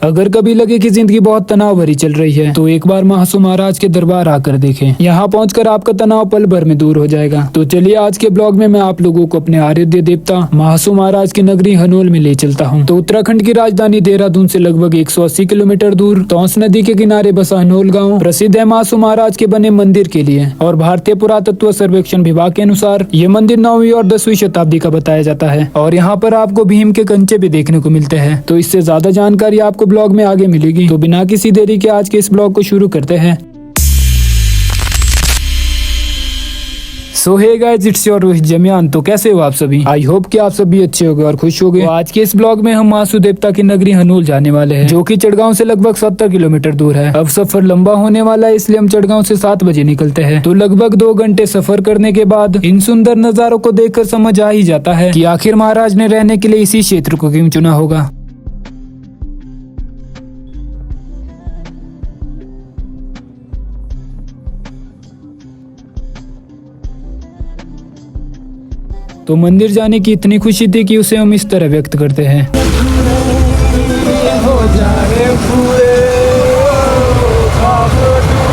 अगर कभी लगे कि जिंदगी बहुत तनाव भरी चल रही है तो एक बार महासु महाराज के दरबार आकर देखें। यहाँ पहुंचकर आपका तनाव पल भर में दूर हो जाएगा। तो चलिए आज के ब्लॉग में मैं आप लोगों को अपने आराध्य देवता महासु महाराज की नगरी हनोल में ले चलता हूँ। तो उत्तराखंड की राजधानी देहरादून से लगभग 180 किलोमीटर दूर तौंस नदी के किनारे बसा हनोल गाँव प्रसिद्ध है महासु महाराज के बने मंदिर के लिए। और भारतीय पुरातत्व सर्वेक्षण विभाग के अनुसार ये मंदिर 9वीं और 10वीं शताब्दी का बताया जाता है। और यहाँ पर आपको भीम के कंचे भी देखने को मिलते हैं। तो इससे ज्यादा जानकारी आपको ब्लॉग में आगे मिलेगी। तो बिना किसी देरी के आज के इस ब्लॉग को शुरू करते हैं। So hey guys, it's your Rohit जमियान। तो कैसे हो आप सभी? आई होप कि आप सभी अच्छे होंगे और खुश होंगे। तो आज के इस ब्लॉग में हम महासु देवता की नगरी हनोल जाने वाले हैं, जो कि चढ़गांव से लगभग 70 किलोमीटर दूर है। अब सफर लंबा होने वाला है, इसलिए हम चढ़गांव से 7 बजे निकलते हैं। तो लगभग 2 घंटे सफर करने के बाद इन सुंदर नजारों को देखकर समझ आ ही जाता है कि आखिर महाराज ने रहने के लिए इसी क्षेत्र को क्यों चुना होगा। तो मंदिर जाने की इतनी खुशी थी कि उसे हम इस तरह व्यक्त करते हैं।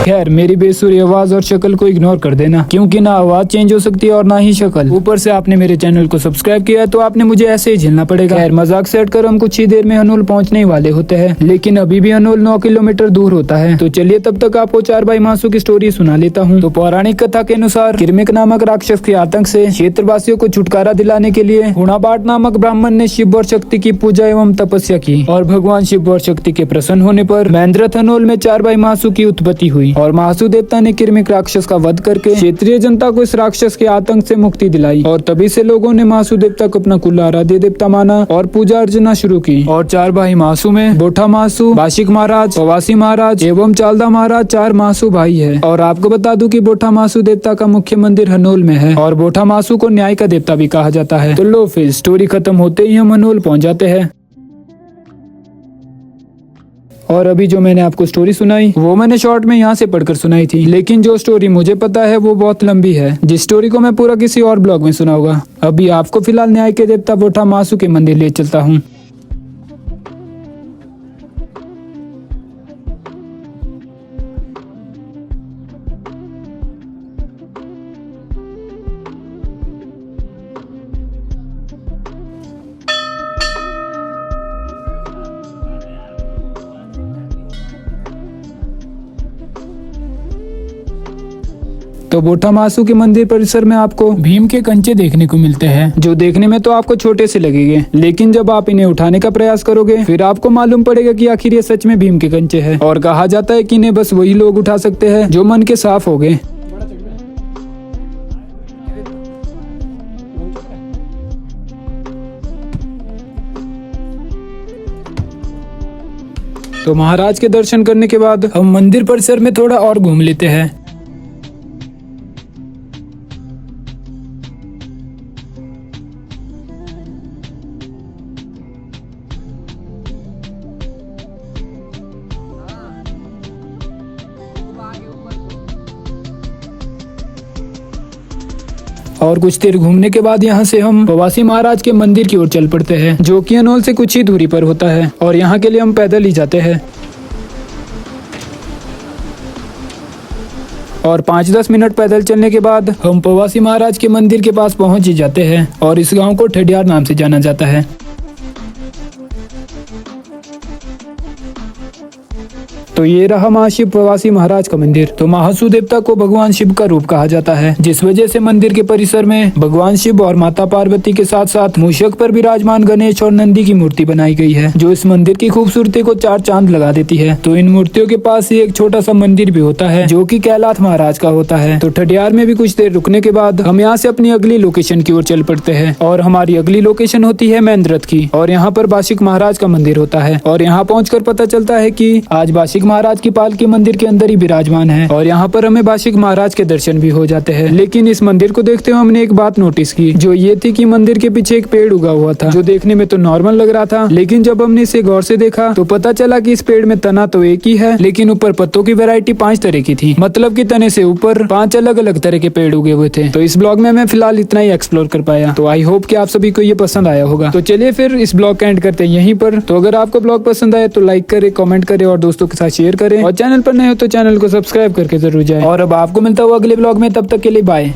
खैर, मेरी बेसुरी आवाज और शक्ल को इग्नोर कर देना, क्योंकि ना आवाज चेंज हो सकती है और ना ही शक्ल। ऊपर से आपने मेरे चैनल को सब्सक्राइब किया है तो आपने मुझे ऐसे ही झेलना पड़ेगा। खैर, मजाक से हटकर हम कुछ ही देर में हनोल पहुंचने वाले होते हैं, लेकिन अभी भी हनोल 9 किलोमीटर दूर होता है। तो चलिए तब तक आपको 4 भाई महासु की स्टोरी सुना लेता हूँ। तो पौराणिक कथा के अनुसार किरमिक नामक राक्षस के आतंक से क्षेत्रवासियों को छुटकारा दिलाने के लिए हुणाबाट नामक ब्राह्मण ने शिव और शक्ति की पूजा एवं तपस्या की। और भगवान शिव और शक्ति के प्रसन्न होने पर महेंद्रथ हनोल में 4 भाई महासु की उत्पत्ति हुई। और महासु देवता ने किरमिक राक्षस का वध करके क्षेत्रीय जनता को इस राक्षस के आतंक से मुक्ति दिलाई। और तभी से लोगों ने महासु देवता को अपना कुल आराध्य देवता माना और पूजा अर्चना शुरू की। और 4 भाई महासु में बोठा महासु, बाशिक महाराज, पवासी महाराज एवं चालदा महाराज 4 महासु भाई है। और आपको बता दूं कि बोठा महासु देवता का मुख्य मंदिर हनोल में है और बोठा महासु को न्याय का देवता भी कहा जाता है। तो लो फिर स्टोरी खत्म होते ही हम हनोल पहुंच जाते हैं। और अभी जो मैंने आपको स्टोरी सुनाई वो मैंने शॉर्ट में यहाँ से पढ़कर सुनाई थी, लेकिन जो स्टोरी मुझे पता है वो बहुत लंबी है, जिस स्टोरी को मैं पूरा किसी और ब्लॉग में सुनाऊंगा। अभी आपको फिलहाल न्याय के देवता बोठा महासु के मंदिर ले चलता हूँ। तो बोठा महासु के मंदिर परिसर में आपको भीम के कंचे देखने को मिलते हैं, जो देखने में तो आपको छोटे से लगेंगे, लेकिन जब आप इन्हें उठाने का प्रयास करोगे फिर आपको मालूम पड़ेगा कि आखिर ये सच में भीम के कंचे हैं। और कहा जाता है कि इन्हें बस वही लोग उठा सकते हैं जो मन के साफ हो गए। तो महाराज के दर्शन करने के बाद हम मंदिर परिसर में थोड़ा और घूम लेते हैं। और कुछ देर घूमने के बाद यहाँ से हम पवासी महाराज के मंदिर की ओर चल पड़ते हैं, जो कि हनोल से कुछ ही दूरी पर होता है। और यहाँ के लिए हम पैदल ही जाते हैं। और 5-10 मिनट पैदल चलने के बाद हम पवासी महाराज के मंदिर के पास पहुँच ही जाते हैं। और इस गाँव को ठडियार नाम से जाना जाता है। तो ये रहा महाशिव पवासी महाराज का मंदिर। तो महासु देवता को भगवान शिव का रूप कहा जाता है, जिस वजह से मंदिर के परिसर में भगवान शिव और माता पार्वती के साथ साथ मूषक पर विराजमान गणेश और नंदी की मूर्ति बनाई गई है, जो इस मंदिर की खूबसूरती को 4 चांद लगा देती है। तो इन मूर्तियों के पास ही एक छोटा सा मंदिर भी होता है, जो कि कैलाश महाराज का होता है। तो ठडियार में भी कुछ देर रुकने के बाद हम यहाँ से अपनी अगली लोकेशन की ओर चल पड़ते हैं। और हमारी अगली लोकेशन होती है महेंद्रथ की। और यहाँ पर बाशिक महाराज का मंदिर होता है। और यहाँ पहुँच पता चलता है की आज बाशिक महाराज की पालकी मंदिर के अंदर ही विराजमान है और यहाँ पर हमें बाशिक महाराज के दर्शन भी हो जाते हैं। लेकिन इस मंदिर को देखते हुए हमने एक बात नोटिस की, जो ये थी कि मंदिर के पीछे एक पेड़ उगा हुआ था, जो देखने में तो नॉर्मल लग रहा था, लेकिन जब हमने इसे गौर से देखा तो पता चला कि इस पेड़ में तना तो एक ही है, लेकिन ऊपर पत्तों की वैरायटी 5 तरह की थी। मतलब कि तने से ऊपर 5 अलग अलग तरह के पेड़ उगे हुए थे। तो इस ब्लॉग में मैं फिलहाल इतना ही एक्सप्लोर कर पाया। तो आई होप कि आप सभी को ये पसंद आया होगा। तो चलिए फिर इस ब्लॉग का एंड करते हैं यहीं पर। तो अगर आपको ब्लॉग पसंद आए तो लाइक करें, कमेंट करें और दोस्तों के साथ शेयर करें, और चैनल पर नए हो तो चैनल को सब्सक्राइब करके जरूर जाएं। और अब आपको मिलता हुआ अगले ब्लॉग में, तब तक के लिए बाय।